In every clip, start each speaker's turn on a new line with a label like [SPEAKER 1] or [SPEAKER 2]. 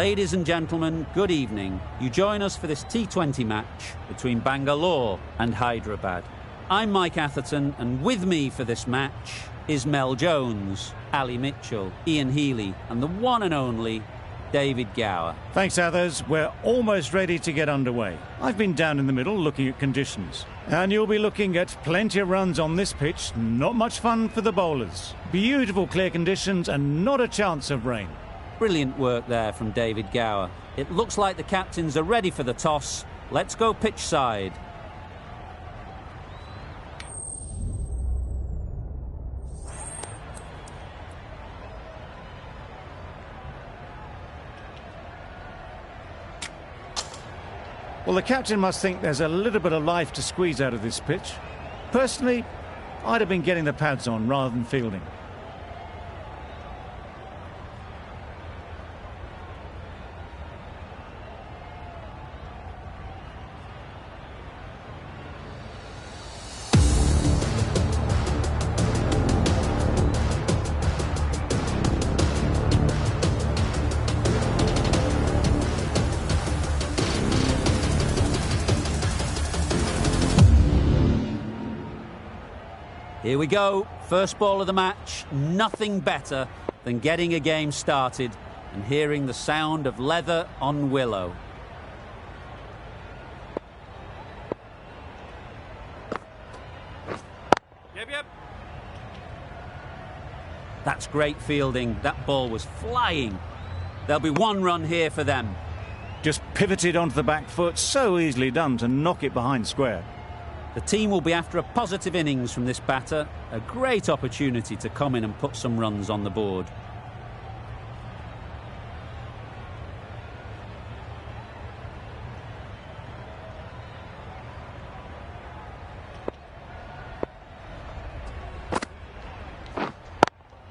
[SPEAKER 1] Ladies and gentlemen, good evening. You join us for this T20 match between Bangalore and Hyderabad. I'm Mike Atherton, and with me for this match is Mel Jones, Ali Mitchell, Ian Healy, and the one and only David Gower.
[SPEAKER 2] Thanks, Athers. We're almost ready to get underway. I've been down in the middle looking at conditions. And you'll be looking at plenty of runs on this pitch. Not much fun for the bowlers. Beautiful clear conditions and not a chance of rain.
[SPEAKER 1] Brilliant work there from David Gower. It looks like the captains are ready for the toss. Let's go pitch side.
[SPEAKER 2] Well, the captain must think there's a little bit of life to squeeze out of this pitch. Personally, I'd have been getting the pads on rather than fielding.
[SPEAKER 1] Here we go, first ball of the match. Nothing better than getting a game started and hearing the sound of leather on willow. Yep. That's great fielding. That ball was flying. There'll be one run here for them.
[SPEAKER 2] Just pivoted onto the back foot, so easily done to knock it behind square.
[SPEAKER 1] The team will be after a positive innings from this batter. A great opportunity to come in and put some runs on the board.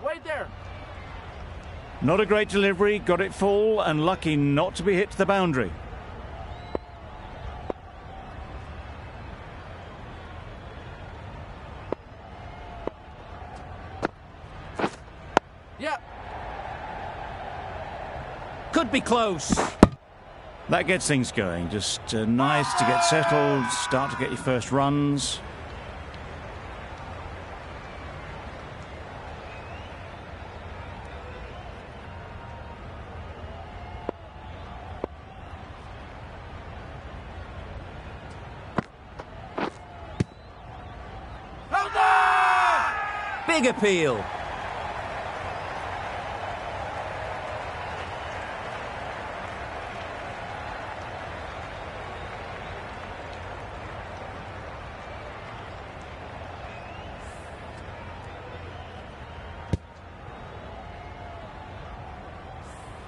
[SPEAKER 3] Wait there.
[SPEAKER 2] Not a great delivery, got it full and lucky not to be hit to the boundary.
[SPEAKER 1] Could be close.
[SPEAKER 2] That gets things going. Just nice to get settled, start to get your first runs.
[SPEAKER 1] Big appeal.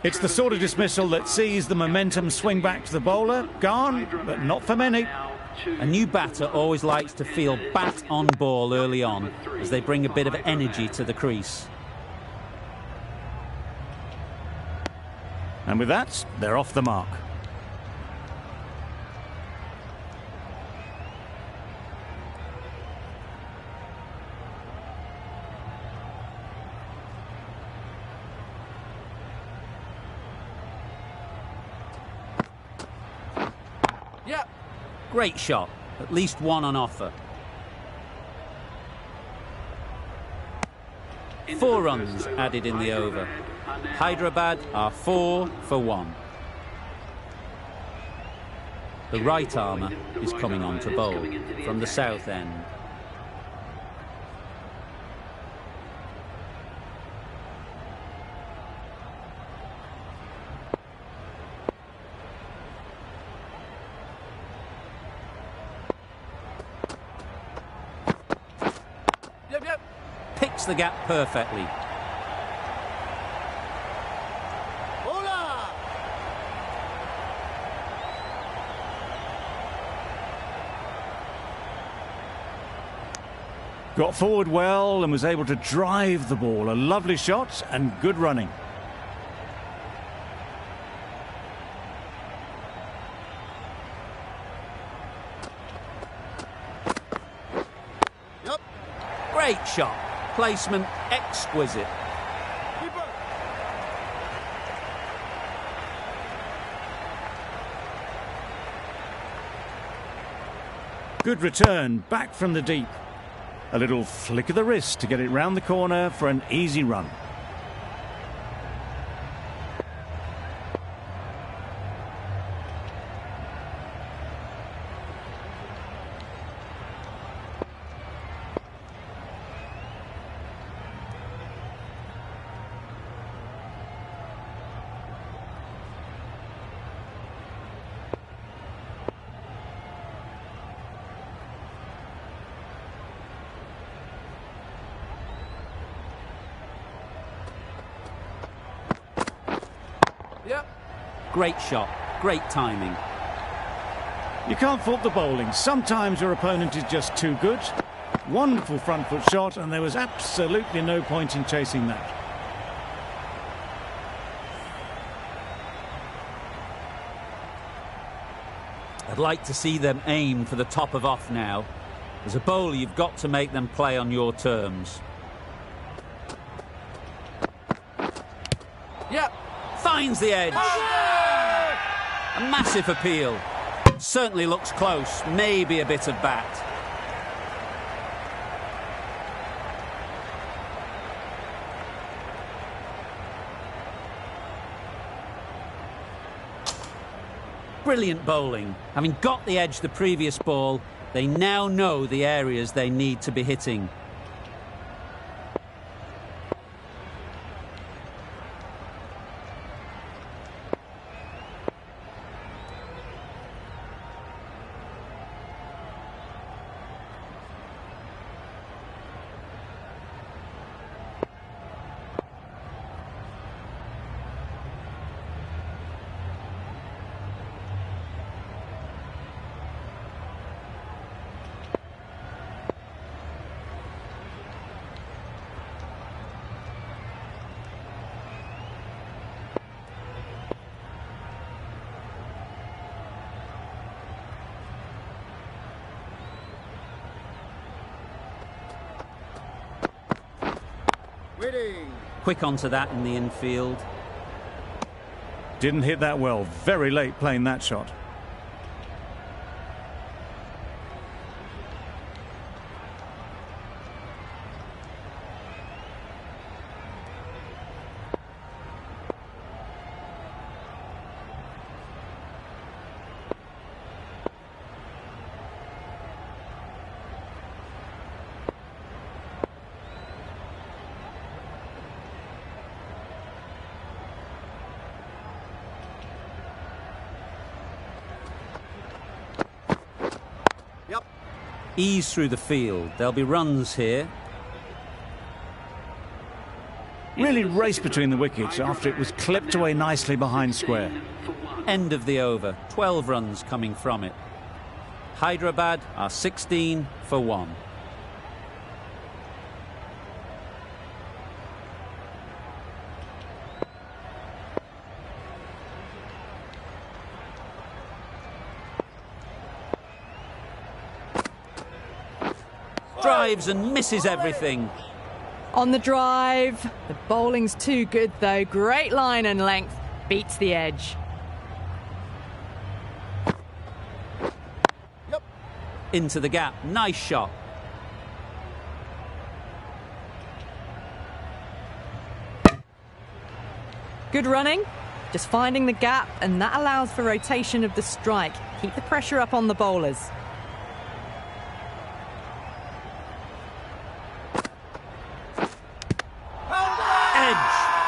[SPEAKER 2] It's the sort of dismissal that sees the momentum swing back to the bowler. Gone, but not for many.
[SPEAKER 1] A new batter always likes to feel bat on ball early on as they bring a bit of energy to the crease.
[SPEAKER 2] And with that, they're off the mark.
[SPEAKER 1] Great shot. At least one on offer. 4 runs added in the over. Hyderabad are 4 for 1. The right armour is coming on to bowl from the south end. Picks the gap perfectly.
[SPEAKER 2] Got forward well and was able to drive the ball. A lovely shot and good running.
[SPEAKER 1] Great shot. Placement exquisite.
[SPEAKER 2] Good return, back from the deep. A little flick of the wrist to get it round the corner for an easy run.
[SPEAKER 1] Great shot, great timing.
[SPEAKER 2] You can't fault the bowling. Sometimes your opponent is just too good. Wonderful front foot shot, and there was absolutely no point in chasing that.
[SPEAKER 1] I'd like to see them aim for the top of off now. As a bowler, you've got to make them play on your terms. Finds the edge. A massive appeal. Certainly looks close. Maybe a bit of bat. Brilliant bowling. Having got the edge the previous ball, they now know the areas they need to be hitting. Quick onto that in the infield.
[SPEAKER 2] Didn't hit that well. Very late playing that shot.
[SPEAKER 1] Ease through the field. There'll be runs here.
[SPEAKER 2] Really raced between the wickets after it was clipped away nicely behind square.
[SPEAKER 1] End of the over. 12 runs coming from it. Hyderabad are 16 for 1. Drives and misses everything.
[SPEAKER 3] On the drive. The bowling's too good though. Great line and length. Beats the edge.
[SPEAKER 1] Into the gap. Nice shot.
[SPEAKER 3] Good running. Just finding the gap, and that allows for rotation of the strike. Keep the pressure up on the bowlers.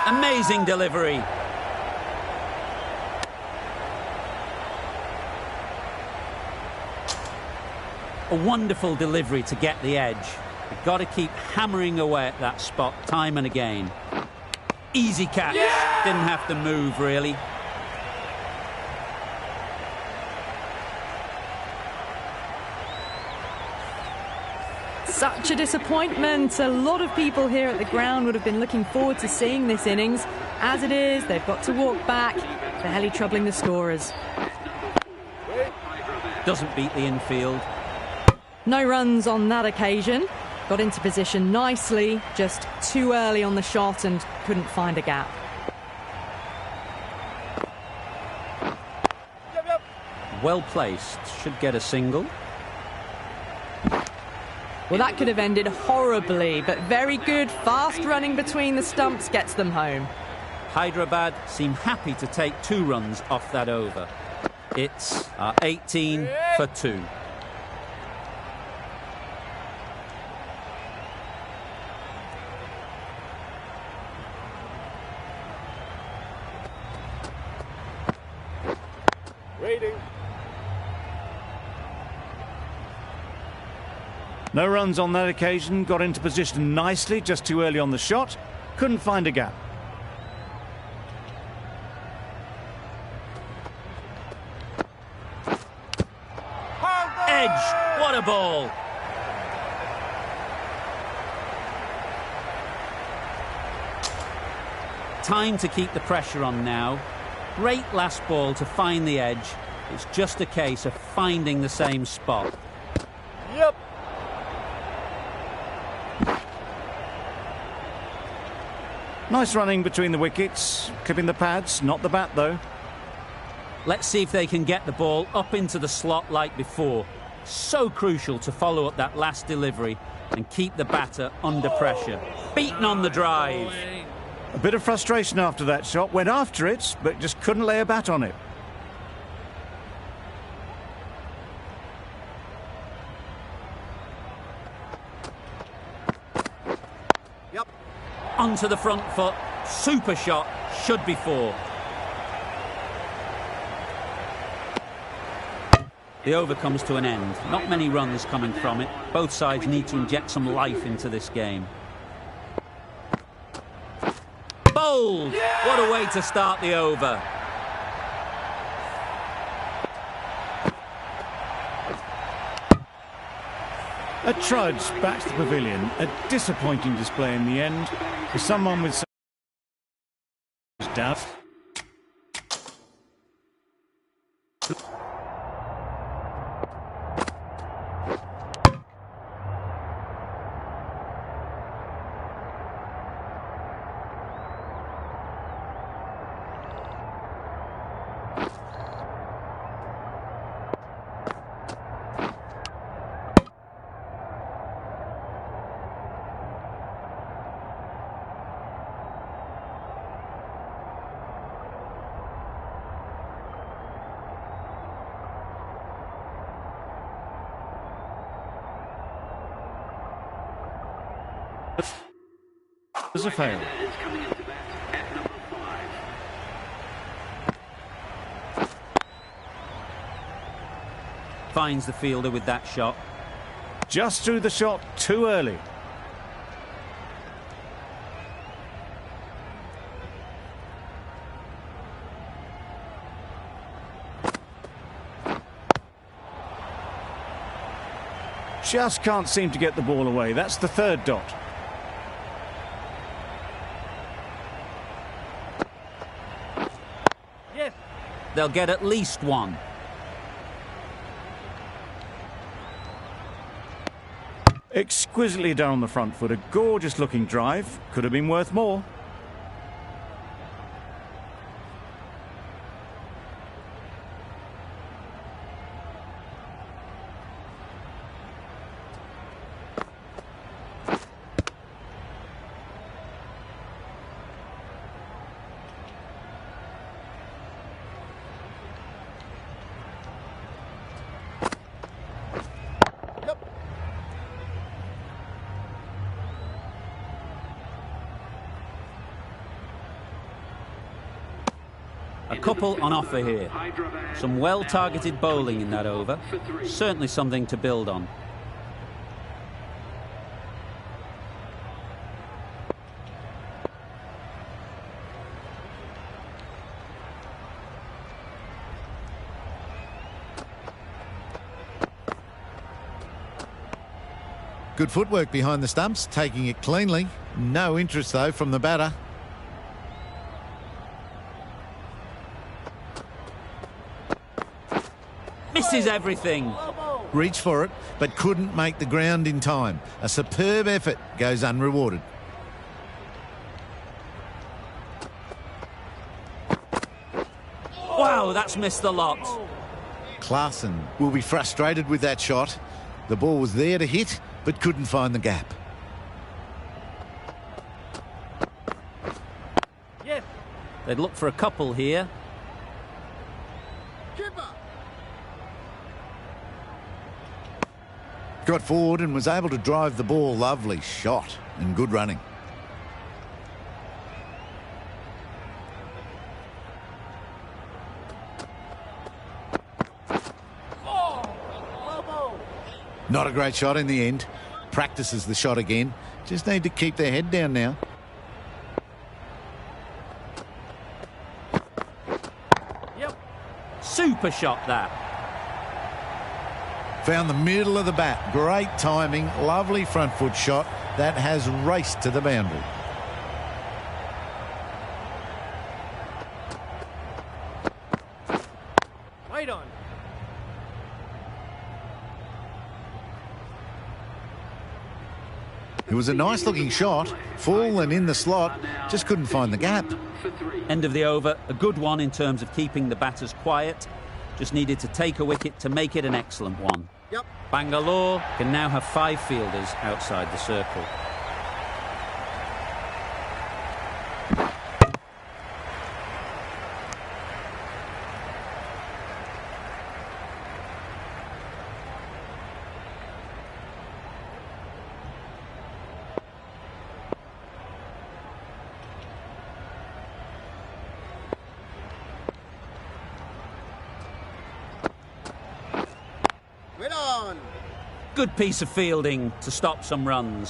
[SPEAKER 1] Amazing delivery. A wonderful delivery to get the edge. You've got to keep hammering away at that spot time and again. Easy catch. Yeah! Didn't have to move, really.
[SPEAKER 3] Such a disappointment. A lot of people here at the ground would have been looking forward to seeing this innings. As it is, they've got to walk back, barely troubling the scorers.
[SPEAKER 1] Doesn't beat the infield.
[SPEAKER 3] No runs on that occasion. Got into position nicely, just too early on the shot and couldn't find a gap.
[SPEAKER 1] Well placed. Should get a single.
[SPEAKER 3] Well, that could have ended horribly, but very good, fast running between the stumps gets them home.
[SPEAKER 1] Hyderabad seem happy to take 2 runs off that over. It's 18 for 2.
[SPEAKER 4] Waiting.
[SPEAKER 2] No runs on that occasion, got into position nicely, just too early on the shot, couldn't find a gap.
[SPEAKER 1] Edge, what a ball! Time to keep the pressure on now. Great last ball to find the edge. It's just a case of finding the same spot.
[SPEAKER 4] Yep.
[SPEAKER 2] Nice running between the wickets, clipping the pads, not the bat though.
[SPEAKER 1] Let's see if they can get the ball up into the slot like before. So crucial to follow up that last delivery and keep the batter under pressure. Beaten on the drive.
[SPEAKER 2] A bit of frustration after that shot, went after it, but just couldn't lay a bat on it.
[SPEAKER 1] Yep. Onto the front foot. Super shot. Should be 4. The over comes to an end. Not many runs coming from it. Both sides need to inject some life into this game. Bowled! What a way to start the over.
[SPEAKER 2] A trudge back to the pavilion. A disappointing display in the end for someone with some doubt. There's a fail.
[SPEAKER 1] Finds the fielder with that shot.
[SPEAKER 2] Just threw the shot too early. Just can't seem to get the ball away. That's the 3rd dot.
[SPEAKER 1] They'll get at least 1.
[SPEAKER 2] Exquisitely done on the front foot. A gorgeous looking drive. Could have been worth more.
[SPEAKER 1] A couple on offer here. Some well-targeted bowling in that over. Certainly something to build on.
[SPEAKER 5] Good footwork behind the stumps, taking it cleanly. No interest, though, from the batter.
[SPEAKER 1] Misses everything.
[SPEAKER 5] Reached for it, but couldn't make the ground in time. A superb effort goes unrewarded.
[SPEAKER 1] Wow, that's missed the lot.
[SPEAKER 5] Klaasen will be frustrated with that shot. The ball was there to hit, but couldn't find the gap.
[SPEAKER 4] Yes.
[SPEAKER 1] They'd look for a couple here.
[SPEAKER 4] Keeper.
[SPEAKER 5] Got forward and was able to drive the ball. Lovely shot and good running. Not a great shot in the end. Practices the shot again. Just need to keep their head down now.
[SPEAKER 1] Yep. Super shot that.
[SPEAKER 5] Found the middle of the bat. Great timing. Lovely front foot shot. That has raced to the boundary.
[SPEAKER 4] Wait on.
[SPEAKER 5] It was a nice looking shot. Full and in the slot. Just couldn't find the gap.
[SPEAKER 1] End of the over. A good one in terms of keeping the batters quiet. Just needed to take a wicket to make it an excellent one.
[SPEAKER 4] Yep.
[SPEAKER 1] Bangalore can now have 5 fielders outside the circle.
[SPEAKER 4] Wait on.
[SPEAKER 1] Good piece of fielding to stop some runs.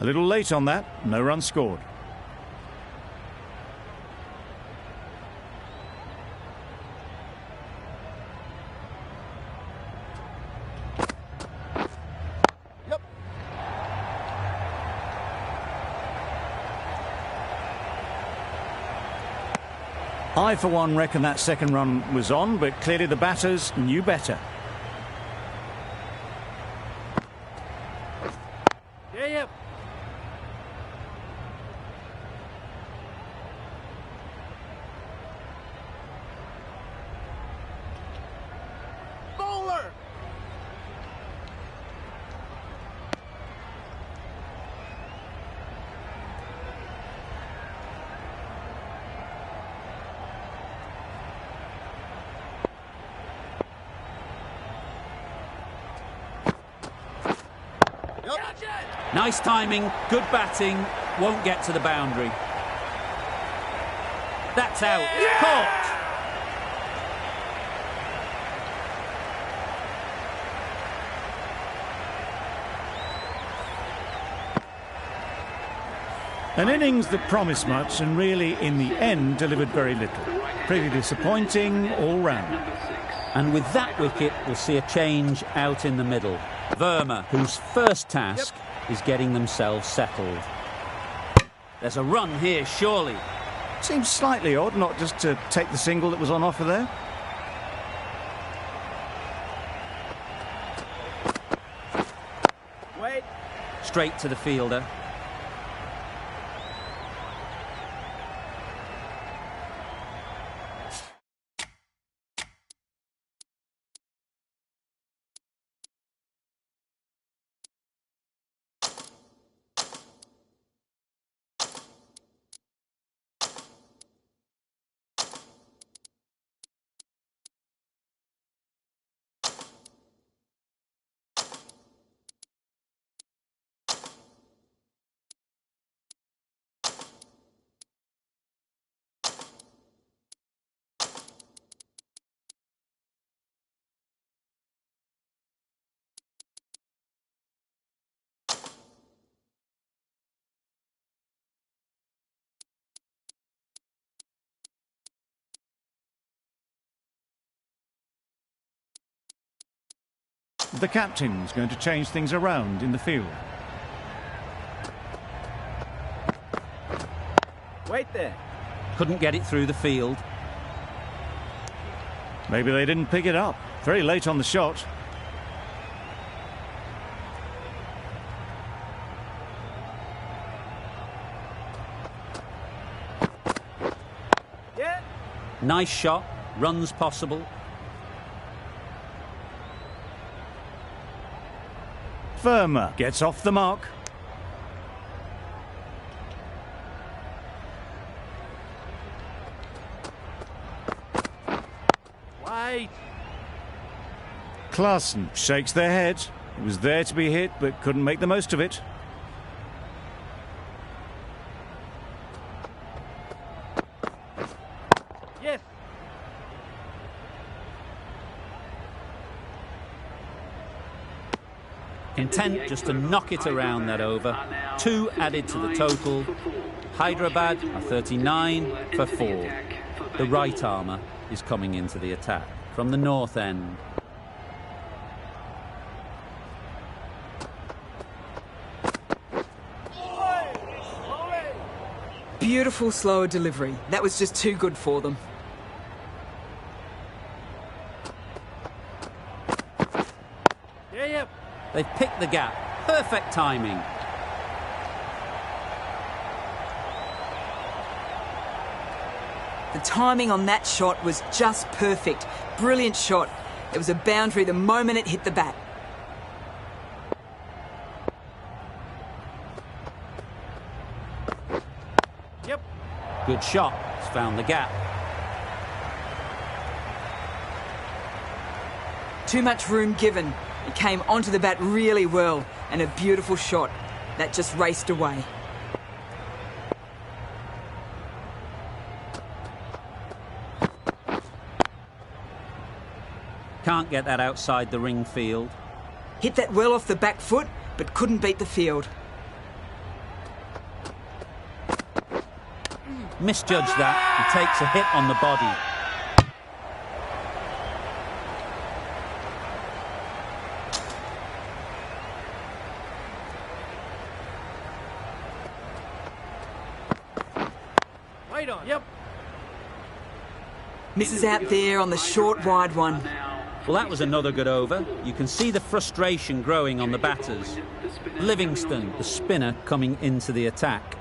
[SPEAKER 2] A little late on that, no run scored.
[SPEAKER 4] Yep.
[SPEAKER 2] I, for one, reckon that second run was on, but clearly the batters knew better.
[SPEAKER 4] Yeah, yep. Bowler. Yep.
[SPEAKER 1] Nice timing, good batting, won't get to the boundary. That's out. Caught.
[SPEAKER 2] An innings that promised much and really, in the end, delivered very little. Pretty disappointing all round.
[SPEAKER 1] And with that wicket, we'll see a change out in the middle. Verma, whose first task is getting themselves settled. There's a run here, surely.
[SPEAKER 2] Seems slightly odd not just to take the single that was on offer there.
[SPEAKER 4] Wait.
[SPEAKER 1] Straight to the fielder.
[SPEAKER 2] The captain's going to change things around in the field.
[SPEAKER 4] Wait there.
[SPEAKER 1] Couldn't get it through the field.
[SPEAKER 2] Maybe they didn't pick it up. Very late on the shot.
[SPEAKER 4] Yeah.
[SPEAKER 1] Nice shot. Runs possible.
[SPEAKER 2] Verma gets off the mark.
[SPEAKER 4] Wait.
[SPEAKER 2] Klaassen shakes their head. It was there to be hit, but couldn't make the most of it.
[SPEAKER 4] Yes.
[SPEAKER 1] Content just to knock it around that over. 2 added to the total. Hyderabad are 39 for 4. The right armour is coming into the attack from the north end.
[SPEAKER 6] Beautiful slower delivery. That was just too good for them.
[SPEAKER 4] Yeah.
[SPEAKER 1] They've picked the gap. Perfect timing.
[SPEAKER 6] The timing on that shot was just perfect. Brilliant shot. It was a boundary the moment it hit the bat.
[SPEAKER 4] Yep.
[SPEAKER 1] Good shot. It's found the gap.
[SPEAKER 6] Too much room given. It came onto the bat really well, and a beautiful shot. That just raced away.
[SPEAKER 1] Can't get that outside the ring field.
[SPEAKER 6] Hit that well off the back foot, but couldn't beat the field.
[SPEAKER 1] Misjudged that and takes a hit on the body.
[SPEAKER 4] Wait on. Yep.
[SPEAKER 6] Misses out there on the short, wide one.
[SPEAKER 1] Well, that was another good over. You can see the frustration growing on the batters. Livingston, the spinner, coming into the attack.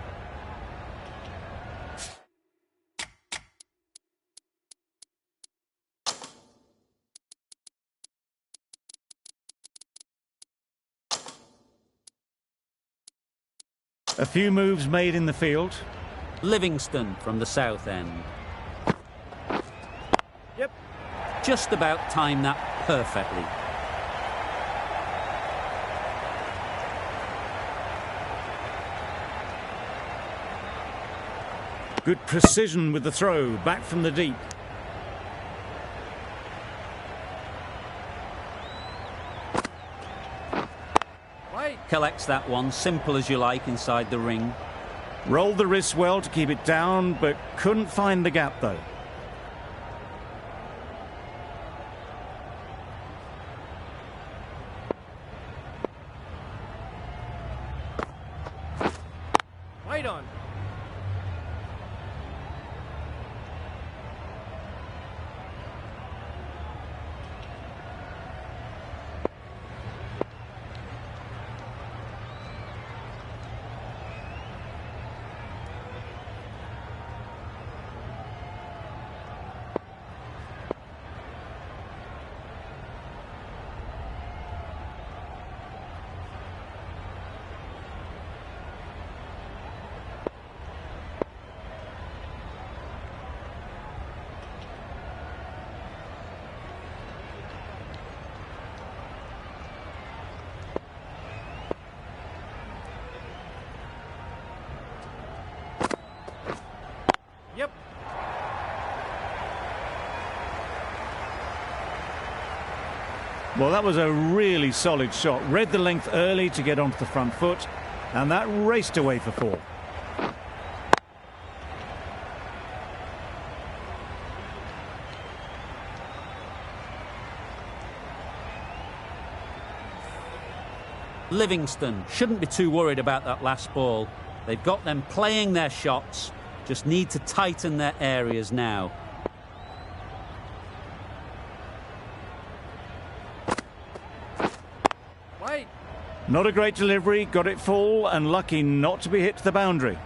[SPEAKER 2] A few moves made in the field.
[SPEAKER 1] Livingston from the south end.
[SPEAKER 4] Yep.
[SPEAKER 1] Just about timed that perfectly.
[SPEAKER 2] Good precision with the throw, back from the deep.
[SPEAKER 4] Wait.
[SPEAKER 1] Collects that one, simple as you like, inside the ring.
[SPEAKER 2] Rolled the wrist well to keep it down, but couldn't find the gap though.
[SPEAKER 4] Wait on. Yep.
[SPEAKER 2] Well, that was a really solid shot. Read the length early to get onto the front foot, and that raced away for 4.
[SPEAKER 1] Livingston shouldn't be too worried about that last ball. They've got them playing their shots, just need to tighten their areas now.
[SPEAKER 4] Wide.
[SPEAKER 2] Not a great delivery, got it full and lucky not to be hit to the boundary.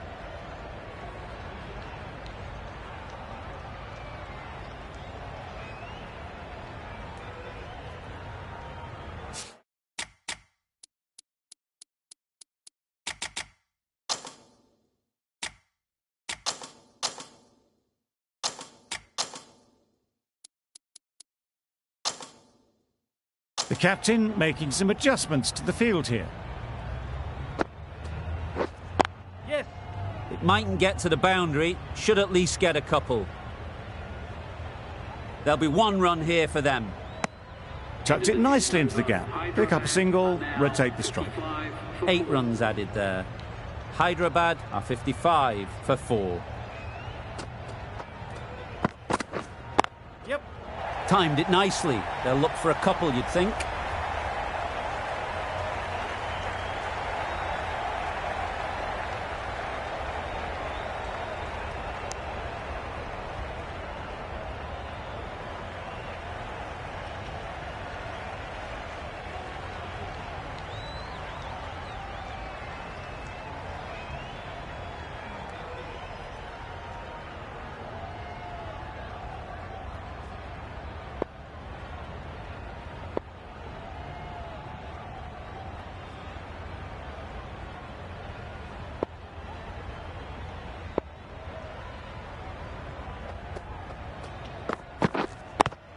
[SPEAKER 2] The captain making some adjustments to the field here.
[SPEAKER 4] Yes.
[SPEAKER 1] It mightn't get to the boundary, should at least get a couple. There'll be one run here for them.
[SPEAKER 2] Chucked it nicely into the gap. Pick up a single, rotate the strike.
[SPEAKER 1] 8 runs added there. Hyderabad are 55 for 4.
[SPEAKER 4] Yep.
[SPEAKER 1] Timed it nicely. They'll look for a couple, you'd think.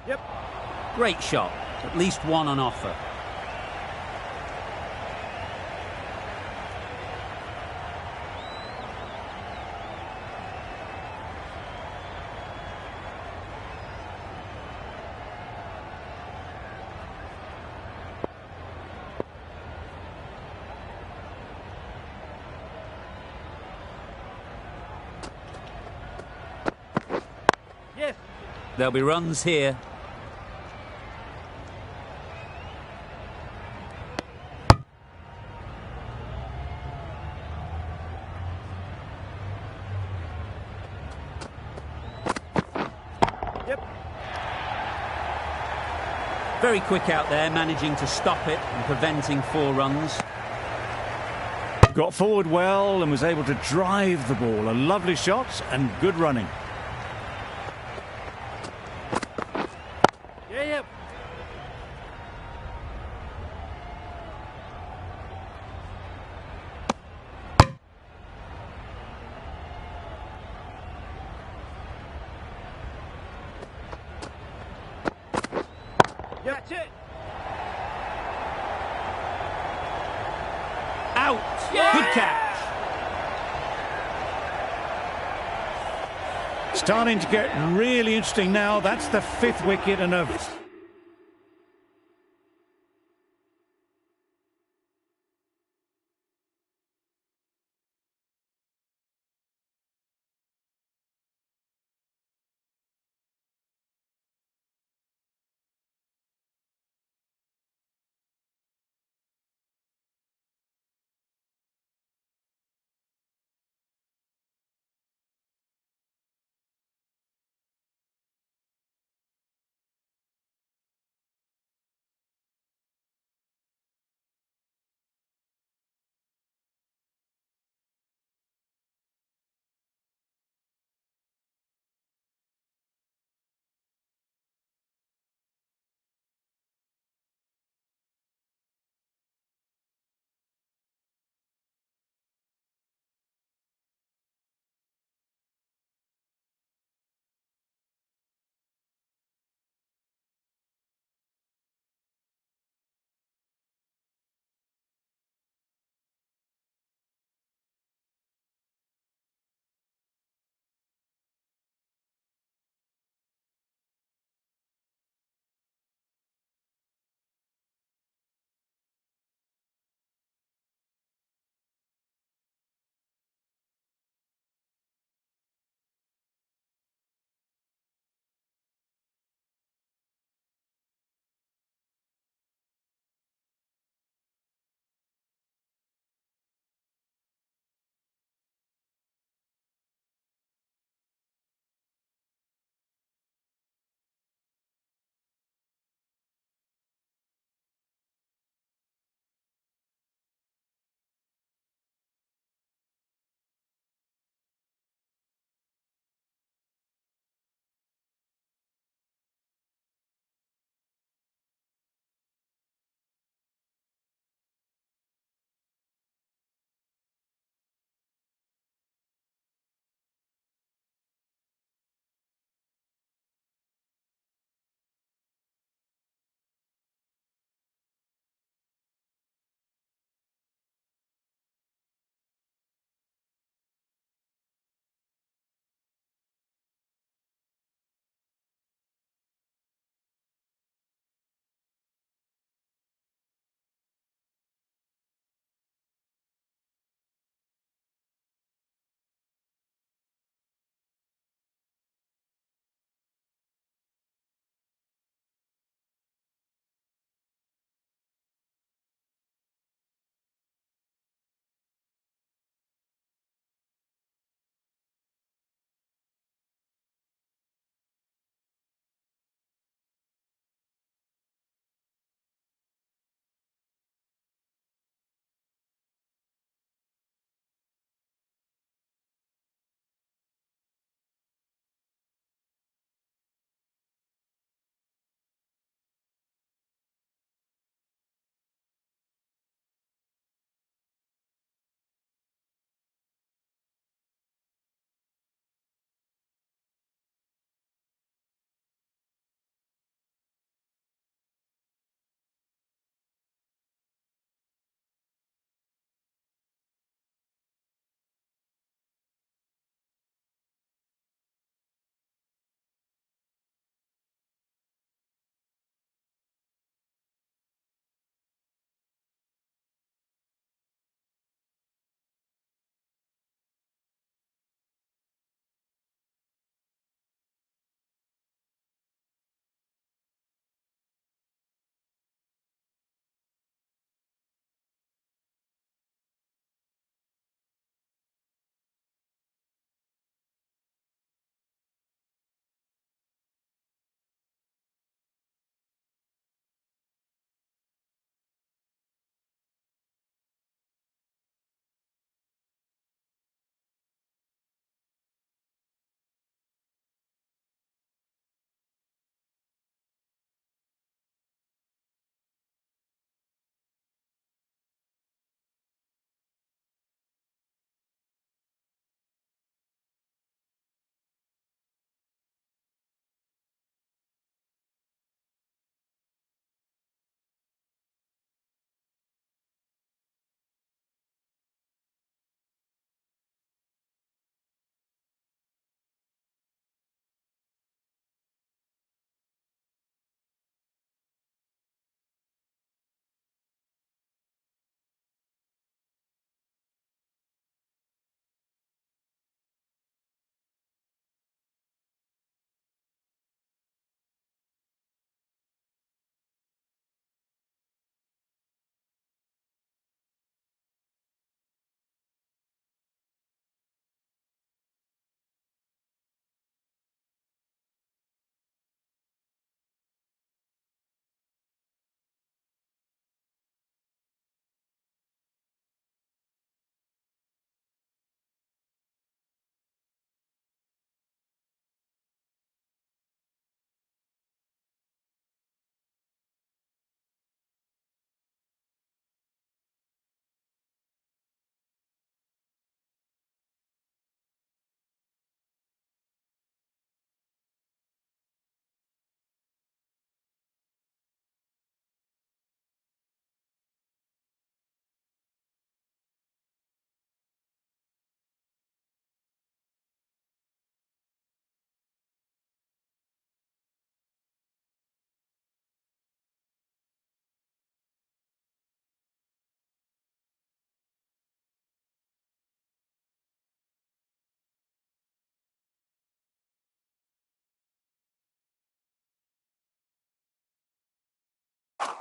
[SPEAKER 4] Yep.
[SPEAKER 1] Great shot. At least one on offer.
[SPEAKER 4] Yes.
[SPEAKER 1] There'll be runs here.
[SPEAKER 4] Yep.
[SPEAKER 1] Very quick out there, managing to stop it and preventing 4 runs.
[SPEAKER 2] Got forward well and was able to drive the ball. A lovely shot and good running.
[SPEAKER 4] Yeah, yep. That's it.
[SPEAKER 1] Out!
[SPEAKER 4] Yeah!
[SPEAKER 1] Good catch.
[SPEAKER 2] Starting to get really interesting now. That's the 5th wicket and a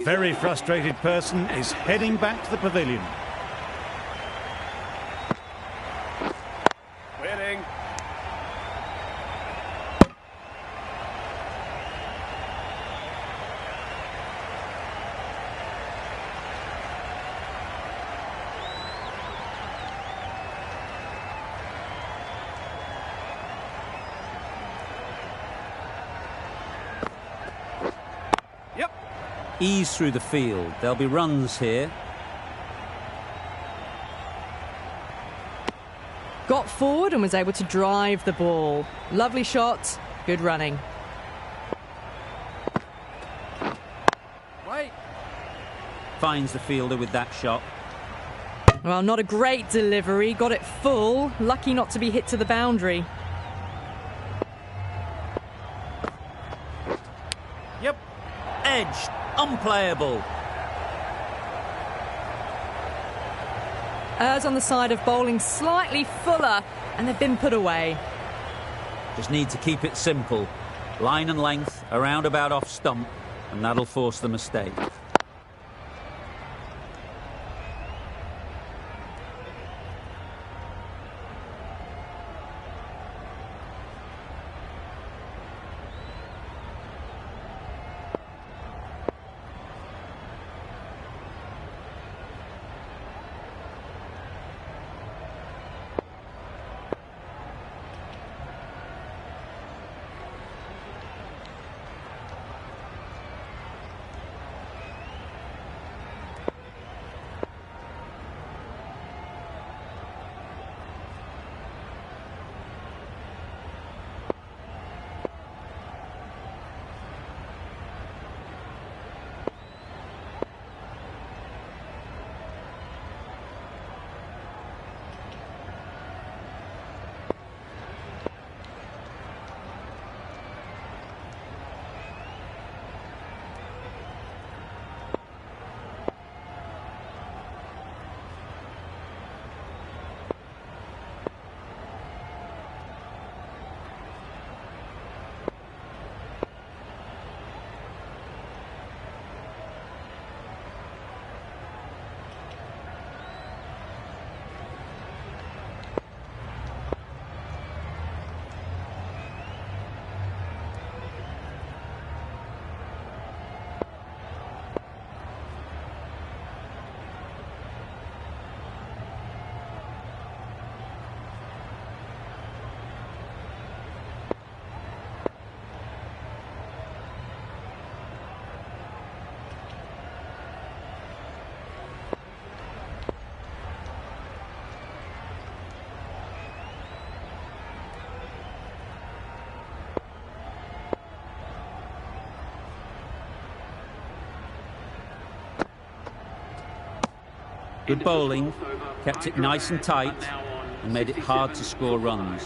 [SPEAKER 2] Very frustrated person is heading back to the pavilion.
[SPEAKER 4] Winning. Yep.
[SPEAKER 1] Ease through the field. There'll be runs here.
[SPEAKER 3] Got forward and was able to drive the ball. Lovely shot, good running.
[SPEAKER 4] Wait.
[SPEAKER 1] Finds the fielder with that shot.
[SPEAKER 3] Well, not a great delivery, got it full. Lucky not to be hit to the boundary.
[SPEAKER 4] Yep.
[SPEAKER 1] Edged. Unplayable.
[SPEAKER 3] Errs on the side of bowling slightly fuller, and they've been put away.
[SPEAKER 1] Just need to keep it simple. Line and length, around about off stump, and that'll force the mistake. Good bowling, kept it nice and tight, and made it hard to score runs.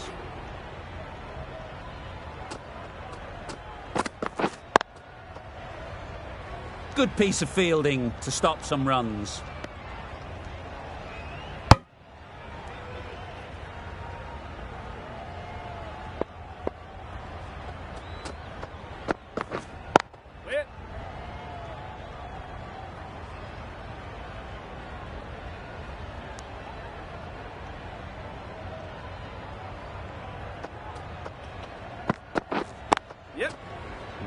[SPEAKER 1] Good piece of fielding to stop some runs.
[SPEAKER 4] Clear. Yep.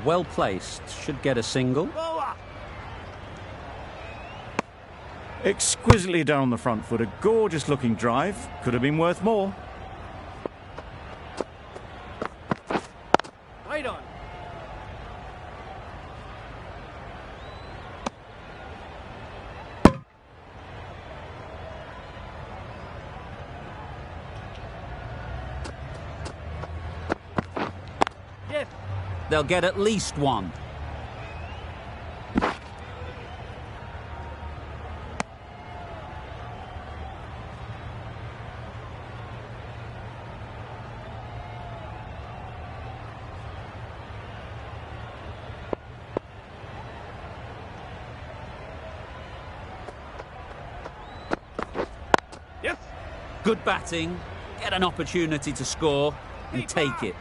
[SPEAKER 1] Well placed, should get a single.
[SPEAKER 4] Bowler.
[SPEAKER 2] Exquisitely down the front foot, a gorgeous looking drive. Could have been worth more.
[SPEAKER 4] Wait on. Yes.
[SPEAKER 1] They'll get at least one.
[SPEAKER 4] Yes.
[SPEAKER 1] Good batting, get an opportunity to score and take it.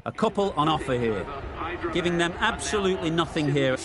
[SPEAKER 1] A couple on offer here. giving them absolutely nothing here.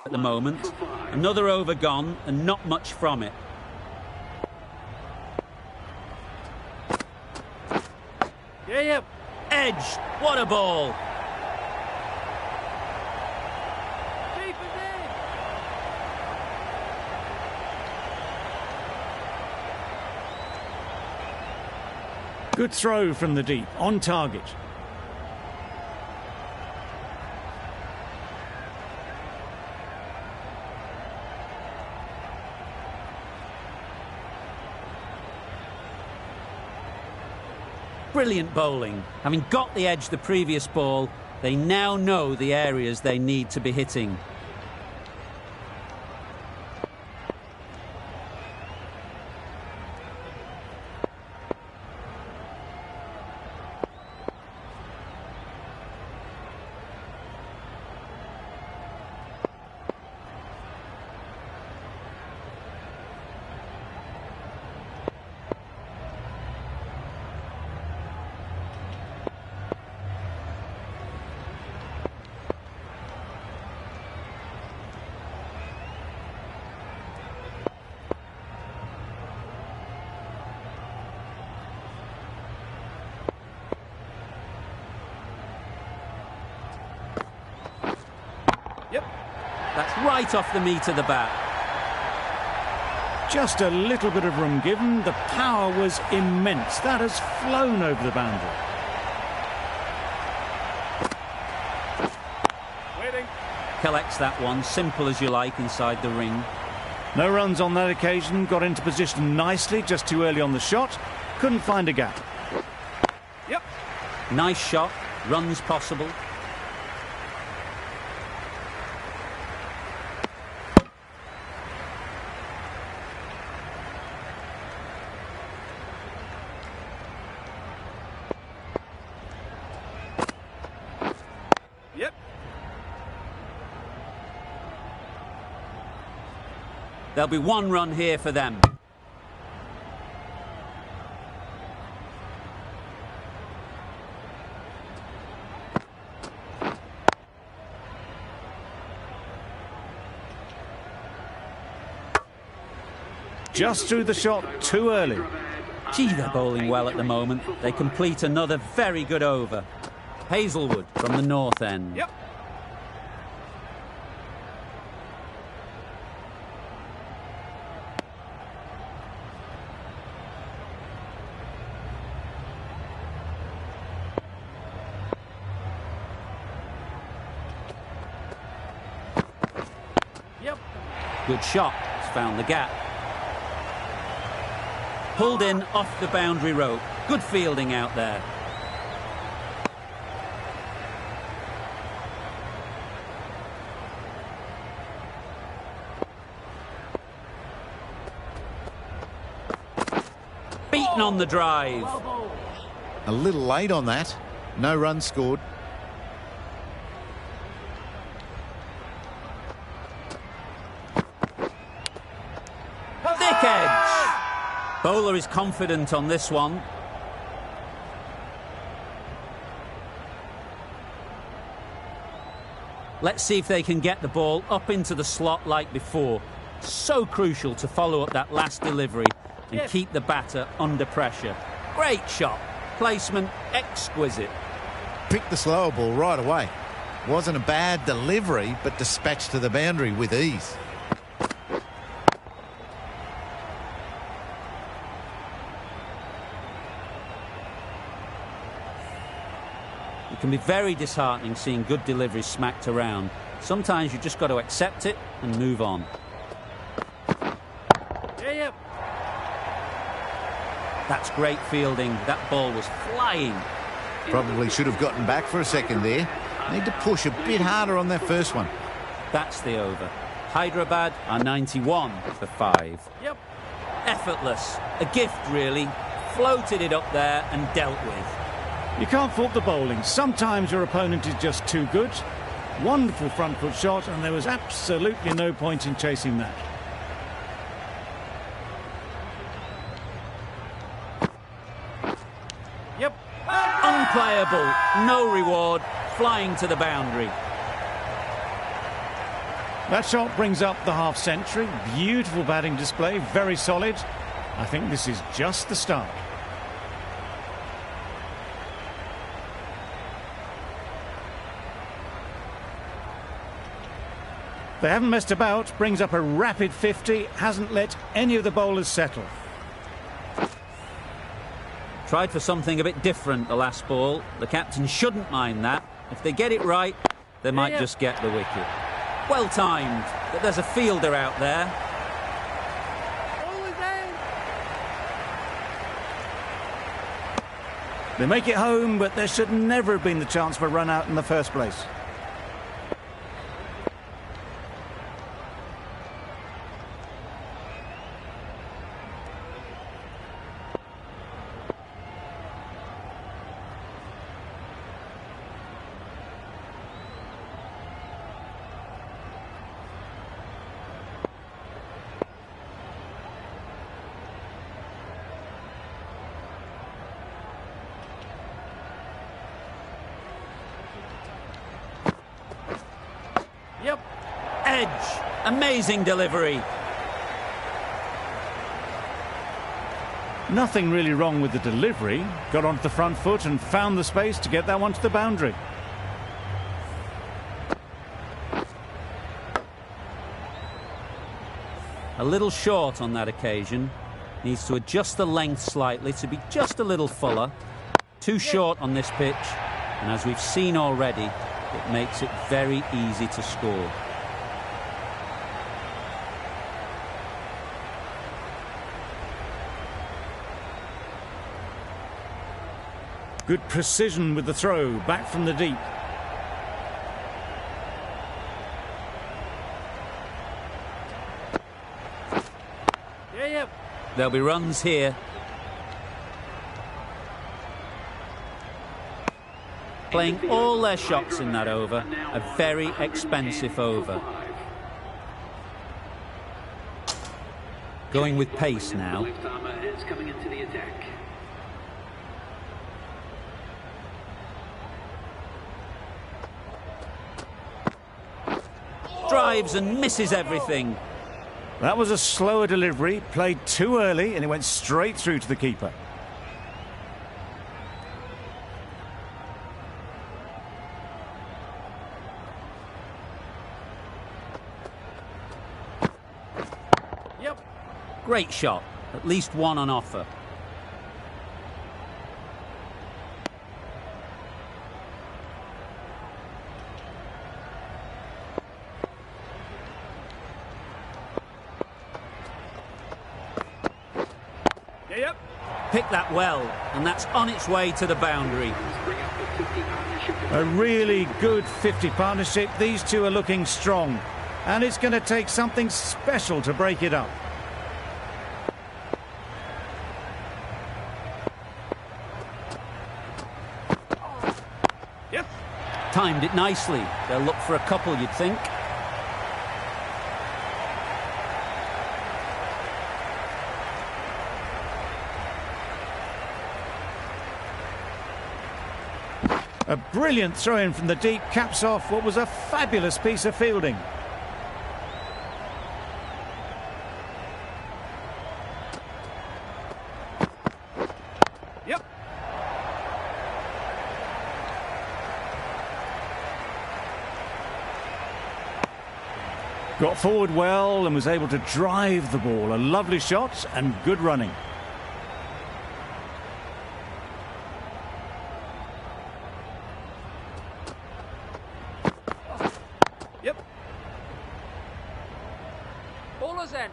[SPEAKER 1] At the moment, another over gone and not much from it.
[SPEAKER 4] Yeah.
[SPEAKER 1] Edged, what a ball!
[SPEAKER 4] Keeper's in.
[SPEAKER 2] Good throw from the deep, on target.
[SPEAKER 1] Brilliant bowling. Having got the edge the previous ball, they now know the areas they need to be hitting. right off the meat of the bat.
[SPEAKER 2] Just a little bit of room given. The power was immense. That has flown over the boundary.
[SPEAKER 4] Waiting.
[SPEAKER 1] Collects that one, simple as you like, inside the ring.
[SPEAKER 2] No runs on that occasion. Got into position nicely, just too early on the shot. Couldn't find a gap.
[SPEAKER 4] Yep.
[SPEAKER 1] Nice shot, runs possible.
[SPEAKER 4] Yep.
[SPEAKER 1] There'll be one run here for them.
[SPEAKER 2] Just threw the shot too early.
[SPEAKER 1] Gee, they're bowling well at the moment. They complete another very good over. Hazelwood from the north end.
[SPEAKER 4] Yep. Yep.
[SPEAKER 1] Good shot. It's found the gap. Pulled in off the boundary rope. Good fielding out there. Beaten on the drive.
[SPEAKER 5] A little late on that. No run scored.
[SPEAKER 1] Thick edge. Bowler is confident on this one. Let's see if they can get the ball up into the slot like before. So crucial to follow up that last delivery and keep the batter under pressure. Great shot. Placement exquisite.
[SPEAKER 5] Picked the slower ball right away. Wasn't a bad delivery, but dispatched to the boundary with ease.
[SPEAKER 1] It can be very disheartening seeing good deliveries smacked around. Sometimes you just got to accept it and move on.
[SPEAKER 4] Yep.
[SPEAKER 1] That's great fielding. That ball was flying.
[SPEAKER 5] Probably should have gotten back for a second there. Need to push a bit harder on that first one.
[SPEAKER 1] That's the over. Hyderabad are 91 for 5.
[SPEAKER 4] Yep.
[SPEAKER 1] Effortless. A gift, really. Floated it up there and dealt with.
[SPEAKER 2] You can't fault the bowling. Sometimes your opponent is just too good. Wonderful front foot shot, and there was absolutely no point in chasing that.
[SPEAKER 4] Yep.
[SPEAKER 1] Unplayable. No reward. Flying to the boundary.
[SPEAKER 2] That shot brings up the half-century. Beautiful batting display, very solid. I think this is just the start. They haven't messed about, brings up a rapid 50, hasn't let any of the bowlers settle.
[SPEAKER 1] Tried for something a bit different the last ball. The captain shouldn't mind that. If they get it right, they might just get the wicket. Well timed, but there's a fielder out there.
[SPEAKER 4] Ball is in.
[SPEAKER 2] They make it home, but there should never have been the chance for a run out in the first place.
[SPEAKER 4] Yep.
[SPEAKER 1] Edge. Amazing delivery.
[SPEAKER 2] Nothing really wrong with the delivery. Got onto the front foot and found the space to get that one to the boundary.
[SPEAKER 1] A little short on that occasion. Needs to adjust the length slightly to be just a little fuller. Too short on this pitch, and as we've seen already, it makes it very easy to score.
[SPEAKER 2] Good precision with the throw, back from the deep.
[SPEAKER 4] Yeah.
[SPEAKER 1] There'll be runs here. Playing all their shots in that over, a very expensive over. Going with pace now. Drives and misses everything.
[SPEAKER 2] That was a slower delivery, played too early, and it went straight through to the keeper.
[SPEAKER 4] Yep.
[SPEAKER 1] Great shot, at least one on offer.
[SPEAKER 4] Yep.
[SPEAKER 1] Picked that well, and that's on its way to the boundary.
[SPEAKER 2] A really good 50 partnership. These two are looking strong, and it's going to take something special to break it up.
[SPEAKER 4] Yes.
[SPEAKER 1] Timed it nicely. They'll look for a couple, you'd think.
[SPEAKER 2] A brilliant throw-in from the deep caps off what was a fabulous piece of fielding.
[SPEAKER 4] Yep.
[SPEAKER 2] Got forward well and was able to drive the ball. A lovely shot and good running.
[SPEAKER 4] Yep. Bowler's end.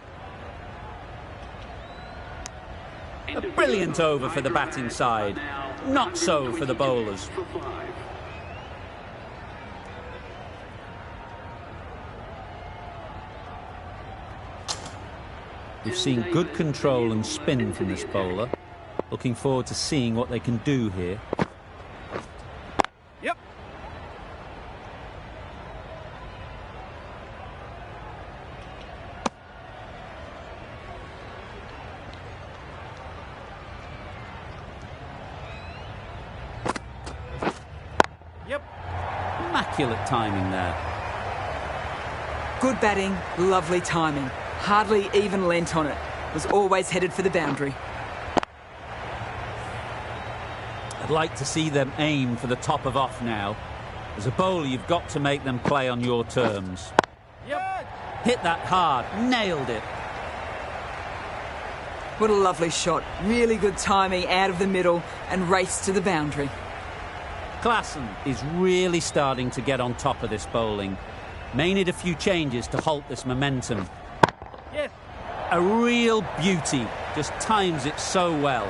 [SPEAKER 1] A brilliant over for the batting side. Not so for the bowlers. We've seen good control and spin from this bowler. Looking forward to seeing what they can do here.
[SPEAKER 4] Yep. Yep.
[SPEAKER 1] Immaculate timing there.
[SPEAKER 6] Good batting, lovely timing. Hardly even lent on it. Was always headed for the boundary.
[SPEAKER 1] I'd like to see them aim for the top of off now. As a bowler, you've got to make them play on your terms.
[SPEAKER 4] Yep.
[SPEAKER 1] Hit that hard, nailed it.
[SPEAKER 6] What a lovely shot. Really good timing out of the middle and race to the boundary.
[SPEAKER 1] Klassen is really starting to get on top of this bowling. May need a few changes to halt this momentum.
[SPEAKER 4] Yes.
[SPEAKER 1] A real beauty, just times it so well.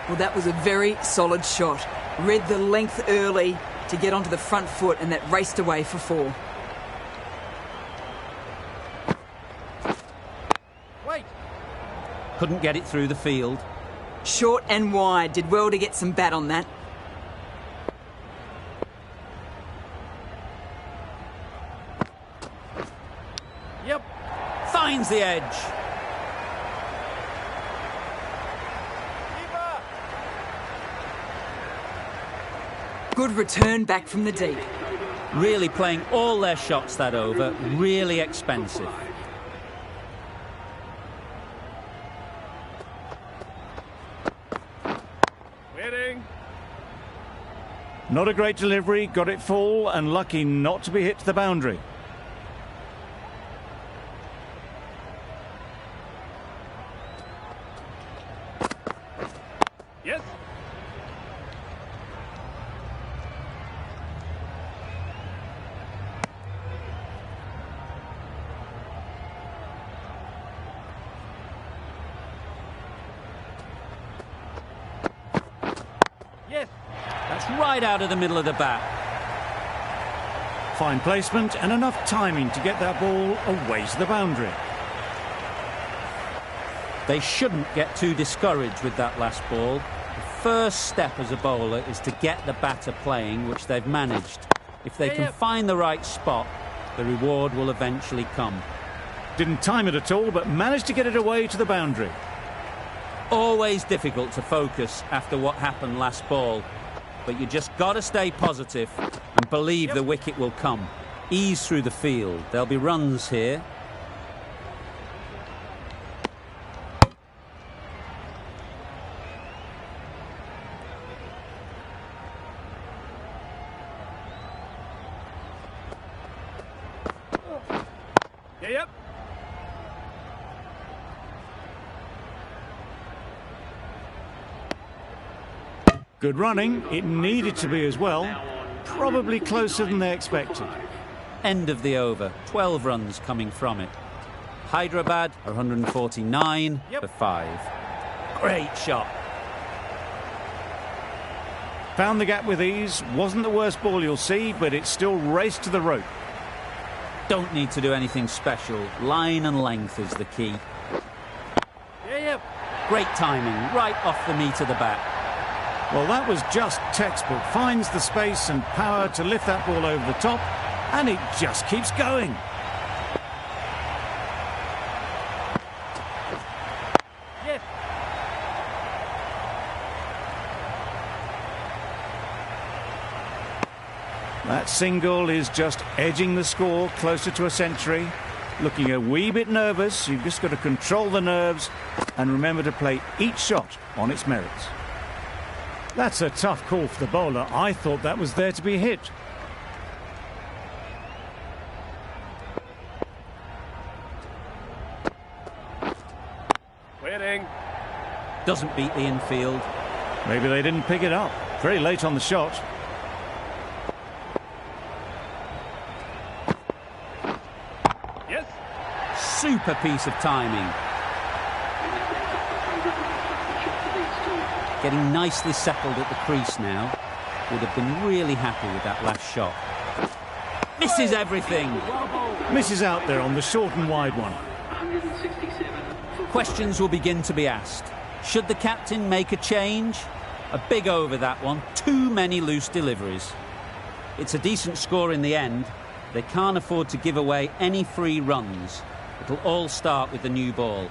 [SPEAKER 6] Well, that was a very solid shot. Read the length early to get onto the front foot, and that raced away for 4.
[SPEAKER 4] Wait.
[SPEAKER 1] Couldn't get it through the field.
[SPEAKER 6] Short and wide. Did well to get some bat on that.
[SPEAKER 4] Yep.
[SPEAKER 1] Finds the edge.
[SPEAKER 4] Keeper.
[SPEAKER 6] Good return back from the deep.
[SPEAKER 1] Really playing all their shots that over. Really expensive.
[SPEAKER 4] Waiting.
[SPEAKER 2] Not a great delivery, got it full and lucky not to be hit to the boundary.
[SPEAKER 4] Yes. Yes.
[SPEAKER 1] That's right out of the middle of the bat.
[SPEAKER 2] Fine placement and enough timing to get that ball away to the boundary.
[SPEAKER 1] They shouldn't get too discouraged with that last ball. The first step as a bowler is to get the batter playing, which they've managed. If they can find the right spot, the reward will eventually come.
[SPEAKER 2] Didn't time it at all, but managed to get it away to the boundary.
[SPEAKER 1] Always difficult to focus after what happened last ball, but you just got to stay positive and believe the wicket will come. Ease through the field. There'll be runs here.
[SPEAKER 4] Yep.
[SPEAKER 2] Good running. It needed to be as well. Probably closer than they expected.
[SPEAKER 1] End of the over. 12 runs coming from it. Hyderabad are 149 for 5. Great shot.
[SPEAKER 2] Found the gap with ease. Wasn't the worst ball you'll see, but it still raced to the rope.
[SPEAKER 1] Don't need to do anything special. Line and length is the key.
[SPEAKER 4] Yep.
[SPEAKER 1] Great timing, right off the meat of the bat.
[SPEAKER 2] Well, that was just textbook. Finds the space and power to lift that ball over the top, and it just keeps going.
[SPEAKER 4] Yes.
[SPEAKER 2] That single is just edging the score closer to a century. Looking a wee bit nervous. You've just got to control the nerves and remember to play each shot on its merits. That's a tough call for the bowler. I thought that was there to be hit.
[SPEAKER 4] Waiting.
[SPEAKER 1] Doesn't beat the infield.
[SPEAKER 2] Maybe they didn't pick it up. Very late on the shot.
[SPEAKER 4] Yes.
[SPEAKER 1] Super piece of timing. Getting nicely settled at the crease now. Would have been really happy with that last shot. Misses everything.
[SPEAKER 2] Misses out there on the short and wide one.
[SPEAKER 1] Questions will begin to be asked. Should the captain make a change? A big over that one. Too many loose deliveries. It's a decent score in the end. They can't afford to give away any free runs. It'll all start with the new ball.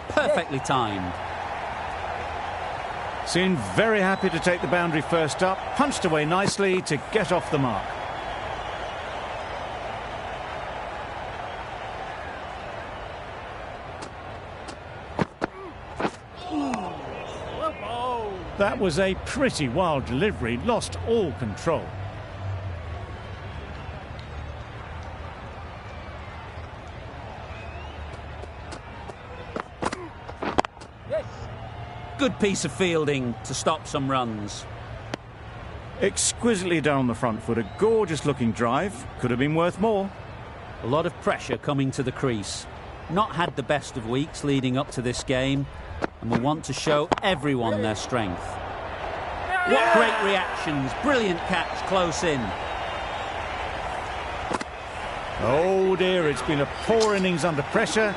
[SPEAKER 1] Perfectly timed.
[SPEAKER 2] Seemed very happy to take the boundary first up. Punched away nicely to get off the mark. That was a pretty wild delivery. Lost all control.
[SPEAKER 1] Good piece of fielding to stop some runs.
[SPEAKER 2] Exquisitely done on the front foot. A gorgeous looking drive. Could have been worth more.
[SPEAKER 1] A lot of pressure coming to the crease. Not had the best of weeks leading up to this game and will want to show everyone their strength. What great reactions. Brilliant catch close in.
[SPEAKER 2] Oh dear, it's been a poor innings under pressure,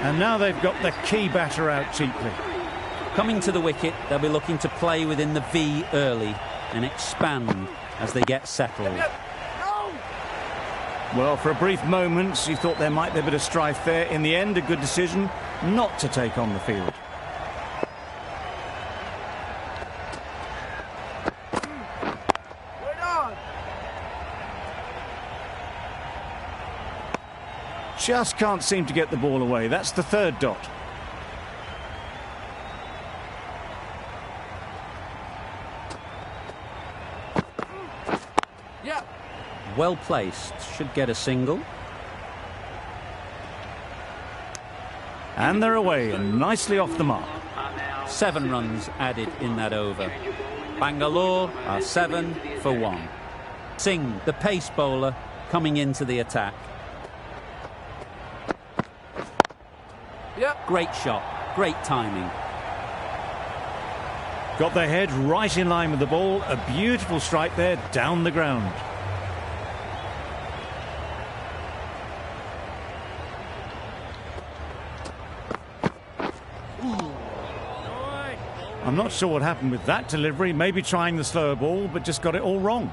[SPEAKER 2] and now they've got the key batter out cheaply.
[SPEAKER 1] Coming to the wicket, they'll be looking to play within the V early and expand as they get settled.
[SPEAKER 2] Well, for a brief moment, you thought there might be a bit of strife there. In the end, a good decision not to take on the field. Just can't seem to get the ball away. That's the third dot.
[SPEAKER 1] Well placed, should get a single.
[SPEAKER 2] And they're away and nicely off the mark.
[SPEAKER 1] 7 runs added in that over. Bangalore are 7 for 1. Singh, the pace bowler, coming into the attack.
[SPEAKER 4] Yep.
[SPEAKER 1] Great shot, great timing.
[SPEAKER 2] Got their head right in line with the ball. A beautiful strike there down the ground. I'm not sure what happened with that delivery. Maybe trying the slower ball, but just got it all wrong.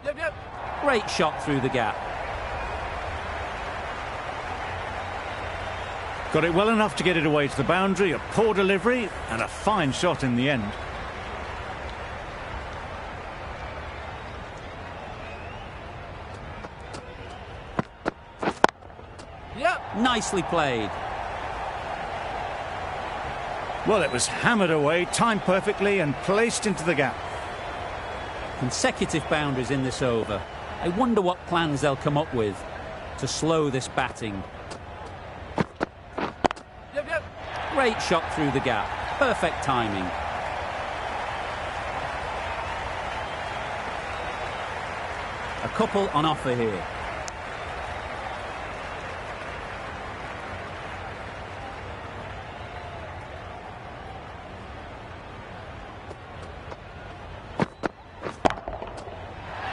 [SPEAKER 4] Yep.
[SPEAKER 1] Great shot through the gap.
[SPEAKER 2] Got it well enough to get it away to the boundary. A poor delivery and a fine shot in the end.
[SPEAKER 4] Yep.
[SPEAKER 1] Nicely played.
[SPEAKER 2] Well, it was hammered away, timed perfectly and placed into the gap.
[SPEAKER 1] Consecutive boundaries in this over. I wonder what plans they'll come up with to slow this batting.
[SPEAKER 4] Yep.
[SPEAKER 1] Great shot through the gap. Perfect timing. A couple on offer here.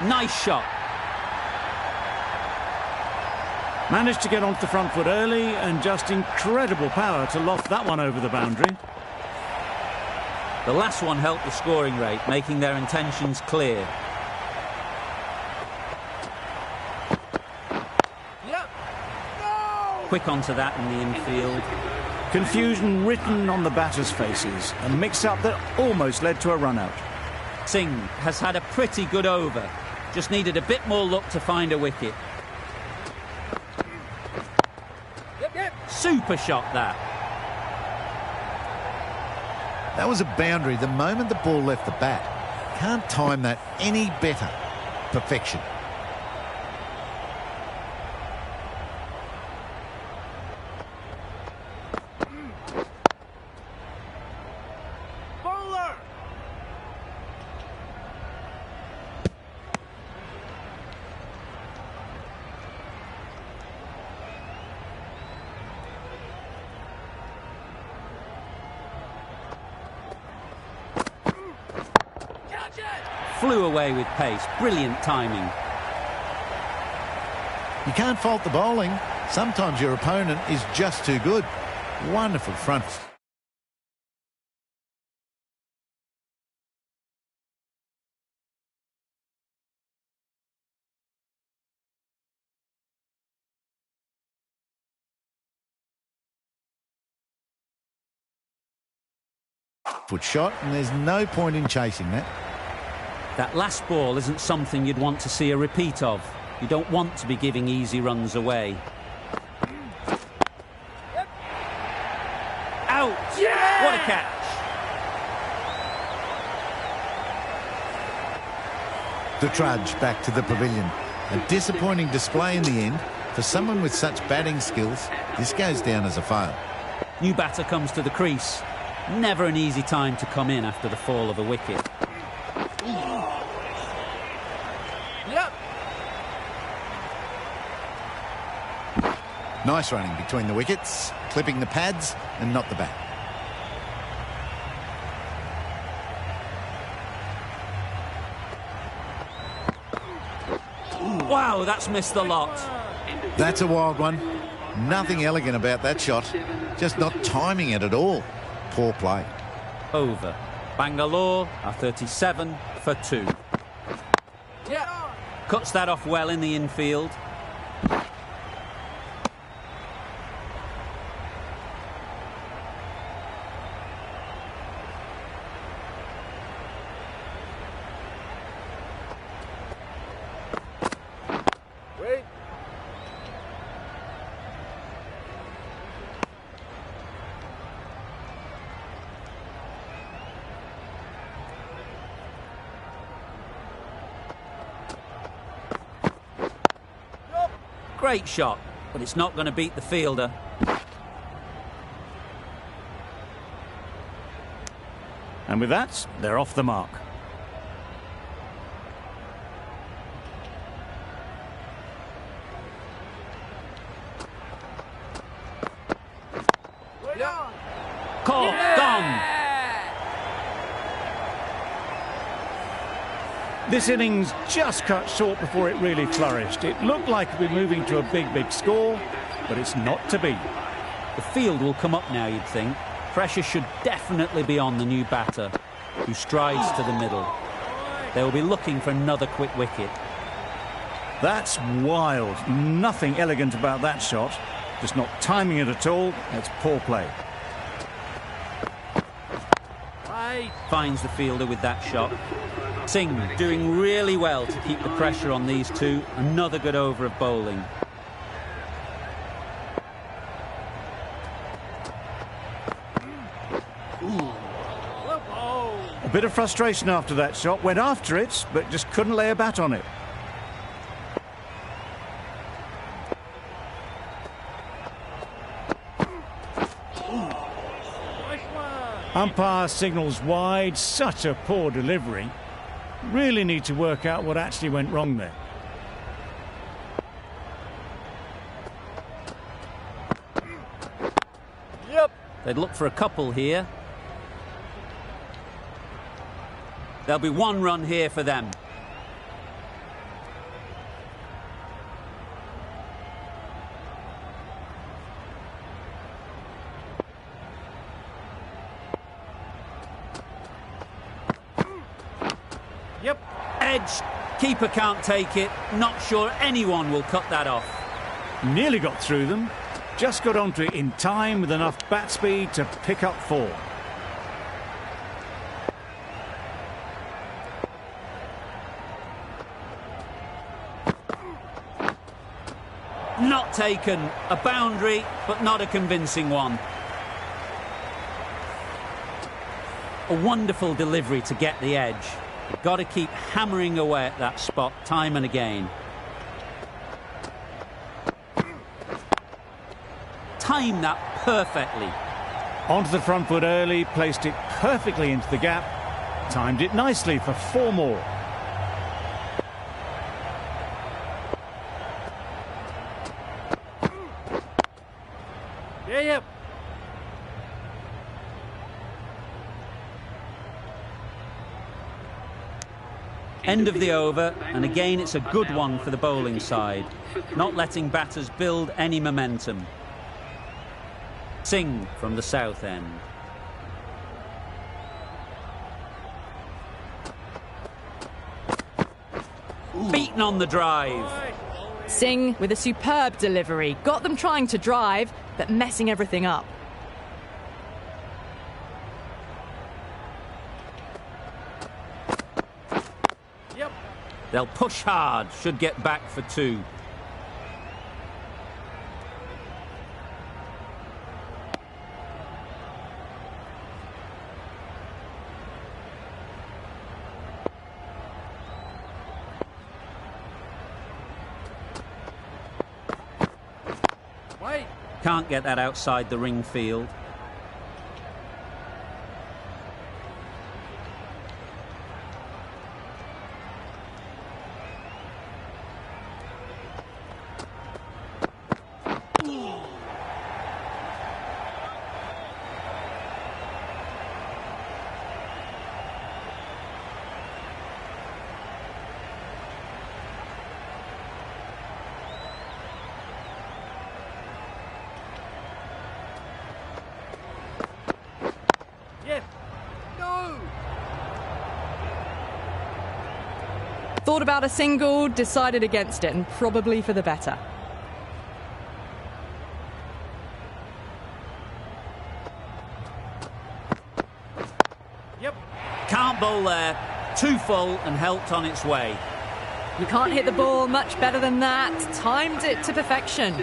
[SPEAKER 1] Nice shot.
[SPEAKER 2] Managed to get onto the front foot early and just incredible power to loft that one over the boundary.
[SPEAKER 1] The last one helped the scoring rate, making their intentions clear.
[SPEAKER 4] Yep. No!
[SPEAKER 1] Quick onto that in the infield.
[SPEAKER 2] Confusion written on the batters' faces. A mix-up that almost led to a run-out.
[SPEAKER 1] Singh has had a pretty good over. Just needed a bit more luck to find a wicket.
[SPEAKER 4] Yep.
[SPEAKER 1] Super shot that.
[SPEAKER 5] That was a boundary the moment the ball left the bat. Can't time that any better. Perfection.
[SPEAKER 4] Bowler. Catch it.
[SPEAKER 1] Flew away with pace. Brilliant timing.
[SPEAKER 5] You can't fault the bowling. Sometimes your opponent is just too good. Wonderful front. Foot shot, and there's no point in chasing that.
[SPEAKER 1] That last ball isn't something you'd want to see a repeat of. You don't want to be giving easy runs away. Out!
[SPEAKER 4] Yeah!
[SPEAKER 1] What a catch!
[SPEAKER 5] The trudge back to the pavilion. A disappointing display in the end. For someone with such batting skills, this goes down as a fail.
[SPEAKER 1] New batter comes to the crease. Never an easy time to come in after the fall of a wicket.
[SPEAKER 4] Yep.
[SPEAKER 5] Nice running between the wickets, clipping the pads and not the bat.
[SPEAKER 1] Wow, that's missed the lot.
[SPEAKER 5] That's a wild one. Nothing elegant about that shot. Just not timing it at all. Poor play.
[SPEAKER 1] Over. Bangalore are 37 for 2.
[SPEAKER 4] Yep.
[SPEAKER 1] Cuts that off well in the infield.
[SPEAKER 4] Wait.
[SPEAKER 1] Great shot, but it's not going to beat the fielder.
[SPEAKER 2] And with that, they're off the mark.
[SPEAKER 1] Caught, gone.
[SPEAKER 2] This innings just cut short before it really flourished. It looked like it would be moving to a big score, but it's not to be.
[SPEAKER 1] The field will come up now, you'd think. Pressure should definitely be on the new batter, who strides to the middle. They will be looking for another quick wicket.
[SPEAKER 2] That's wild. Nothing elegant about that shot. Just not timing it at all. It's poor play.
[SPEAKER 1] Finds the fielder with that shot. Singh doing really well to keep the pressure on these two. Another good over of bowling.
[SPEAKER 2] A bit of frustration after that shot. Went after it, but just couldn't lay a bat on it. Umpire signals wide. Such a poor delivery. Really need to work out what actually went wrong there.
[SPEAKER 1] They'd look for a couple here. There'll be one run here for them. Edge. Keeper can't take it. Not sure anyone will cut that off.
[SPEAKER 2] Nearly got through them. Just got onto it in time with enough bat speed to pick up 4.
[SPEAKER 1] Not taken. A boundary, but not a convincing one. A wonderful delivery to get the edge. You've got to keep hammering away at that spot time and again. Timed that perfectly.
[SPEAKER 2] Onto the front foot early, placed it perfectly into the gap. Timed it nicely for 4 more.
[SPEAKER 1] End of the over, and again it's a good one for the bowling side, not letting batters build any momentum. Singh from the south end. Beaten on the drive.
[SPEAKER 3] Singh with a superb delivery. Got them trying to drive, but messing everything up.
[SPEAKER 1] They'll push hard, should get back for 2. Can't get that outside the ring field.
[SPEAKER 3] Thought about a single, decided against it, and probably for the better.
[SPEAKER 1] Can't bowl there. Too full and helped on its way.
[SPEAKER 3] You can't hit the ball much better than that. Timed it to perfection.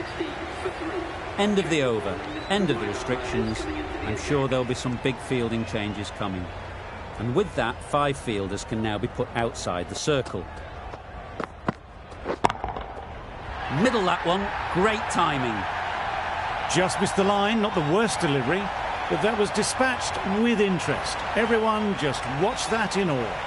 [SPEAKER 1] End of the over. End of the restrictions. I'm sure there'll be some big fielding changes coming. And with that, 5 fielders can now be put outside the circle. Middle that one. Great timing.
[SPEAKER 2] Just missed the line, not the worst delivery, but that was dispatched with interest. Everyone just watched that in awe.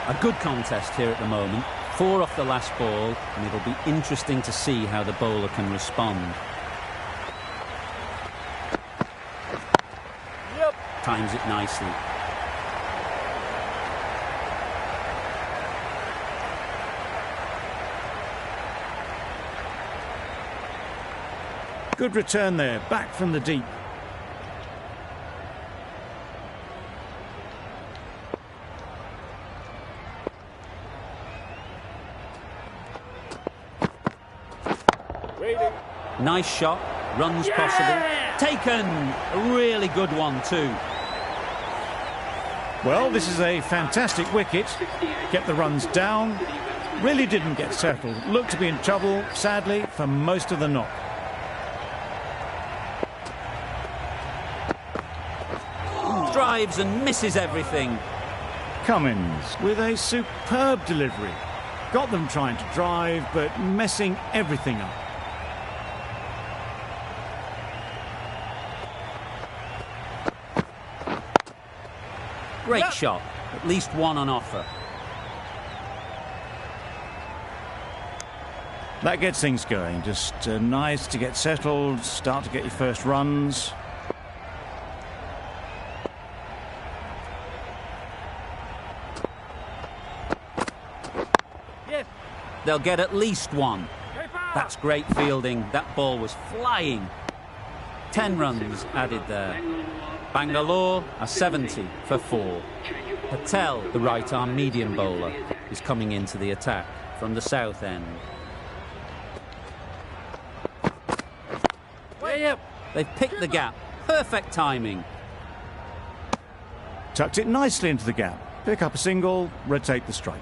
[SPEAKER 1] A good contest here at the moment. 4 off the last ball, and it'll be interesting to see how the bowler can respond.
[SPEAKER 4] Yep.
[SPEAKER 1] Times it nicely.
[SPEAKER 2] Good return there, back from the deep.
[SPEAKER 4] Waiting.
[SPEAKER 1] Nice shot, runs possible. Taken! A really good one too.
[SPEAKER 2] Well, this is a fantastic wicket. Get the runs down. Really didn't get settled. Looked to be in trouble, sadly, for most of the knock.
[SPEAKER 1] Drives and misses everything.
[SPEAKER 2] Cummins with a superb delivery. Got them trying to drive, but messing everything up.
[SPEAKER 1] Great shot. At least one on offer.
[SPEAKER 2] That gets things going. Just nice to get settled, start to get your first runs.
[SPEAKER 4] Yes.
[SPEAKER 1] They'll get at least one. That's great fielding. That ball was flying. 10 runs added there. Bangalore are 70 for 4. Patel, the right-arm medium bowler, is coming into the attack from the south end.
[SPEAKER 4] Way up.
[SPEAKER 1] They've picked the gap. Perfect timing.
[SPEAKER 2] Tucked it nicely into the gap. Pick up a single, rotate the strike.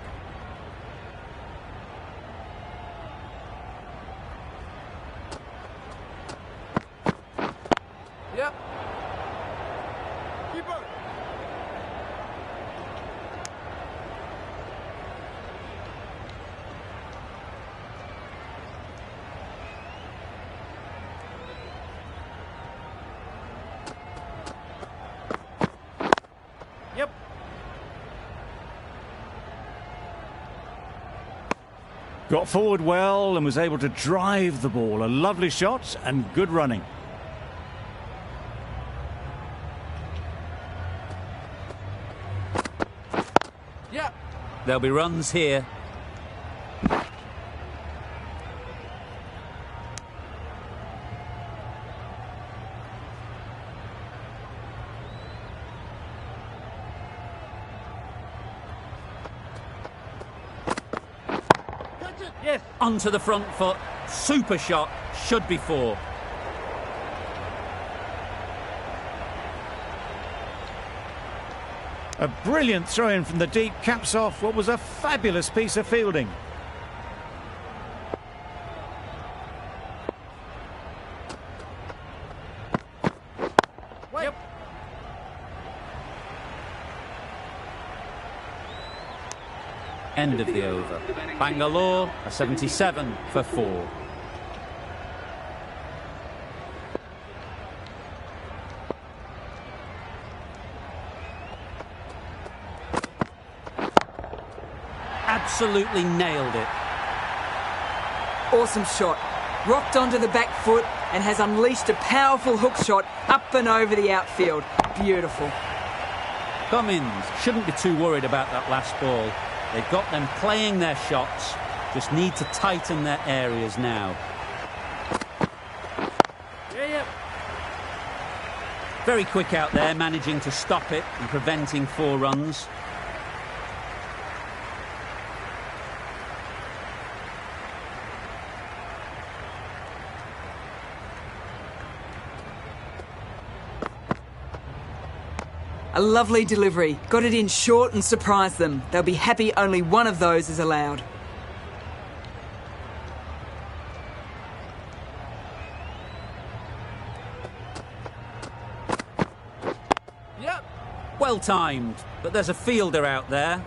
[SPEAKER 4] Yep. Keeper. Yep.
[SPEAKER 2] Got forward well and was able to drive the ball. A lovely shot and good running.
[SPEAKER 4] Yep.
[SPEAKER 1] There'll be runs here.
[SPEAKER 4] Yes.
[SPEAKER 1] Onto the front foot. Super shot. Should be 4.
[SPEAKER 2] A brilliant throw-in from the deep caps off what was a fabulous piece of fielding.
[SPEAKER 4] Yep.
[SPEAKER 1] End of the over. Bangalore are 77 for 4. Absolutely nailed it.
[SPEAKER 6] Awesome shot. Rocked onto the back foot and has unleashed a powerful hook shot up and over the outfield. Beautiful.
[SPEAKER 1] Cummins shouldn't be too worried about that last ball. They've got them playing their shots. Just need to tighten their areas now.
[SPEAKER 4] Yep.
[SPEAKER 1] Very quick out there, managing to stop it and preventing 4 runs.
[SPEAKER 6] A lovely delivery. Got it in short and surprised them. They'll be happy only one of those is allowed.
[SPEAKER 4] Yep.
[SPEAKER 1] Well timed, but there's a fielder out there.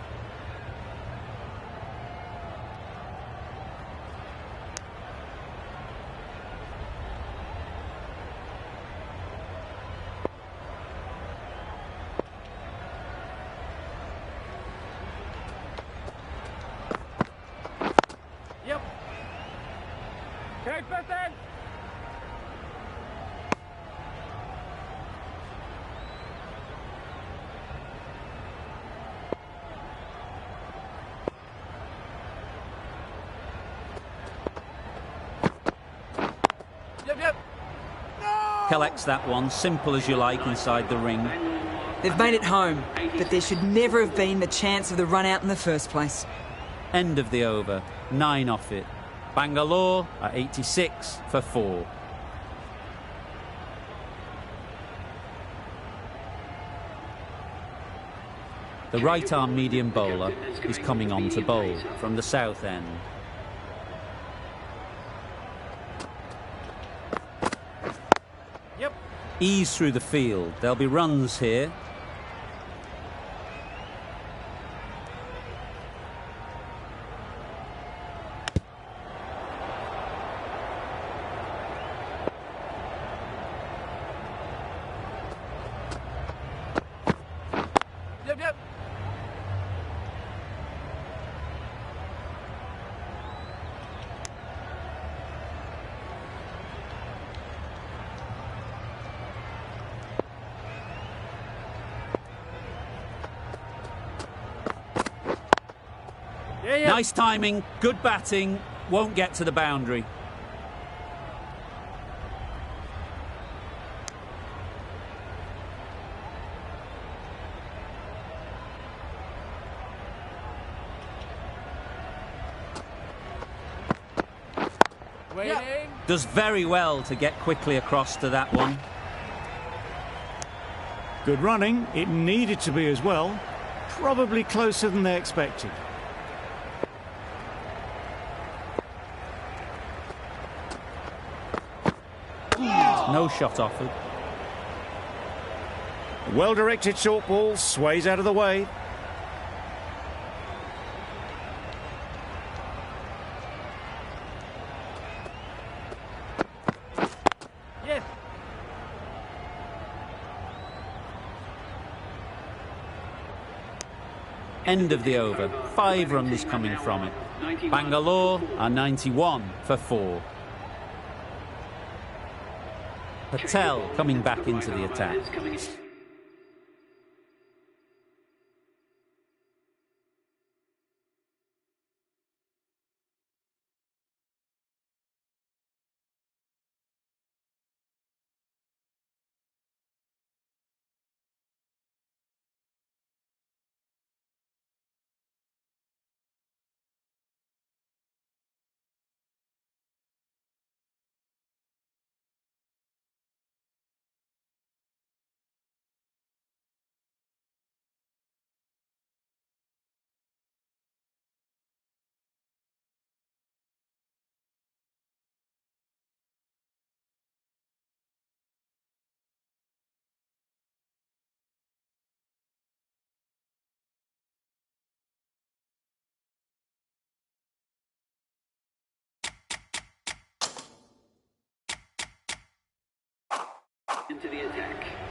[SPEAKER 1] collects that one, simple as you like, inside the ring.
[SPEAKER 6] They've made it home, but there should never have been the chance of the run out in the first place.
[SPEAKER 1] End of the over, 9 off it. Bangalore are 86 for 4. The right-arm medium bowler is coming on to bowl from the south end.
[SPEAKER 4] Yep.
[SPEAKER 1] Ease through the field. There'll be runs here.
[SPEAKER 4] Yep, yep. Yeah, yeah.
[SPEAKER 1] Nice timing, good batting, won't get to the boundary.
[SPEAKER 4] Waiting.
[SPEAKER 1] Does very well to get quickly across to that one.
[SPEAKER 2] Good running. It needed to be as well. Probably closer than they expected.
[SPEAKER 1] No shot offered.
[SPEAKER 2] Well-directed short ball sways out of the way.
[SPEAKER 4] Yes.
[SPEAKER 1] End of the over, 5 runs coming from it. Bangalore are 91 for 4. Patel coming back into the attack.
[SPEAKER 7] Into the attack.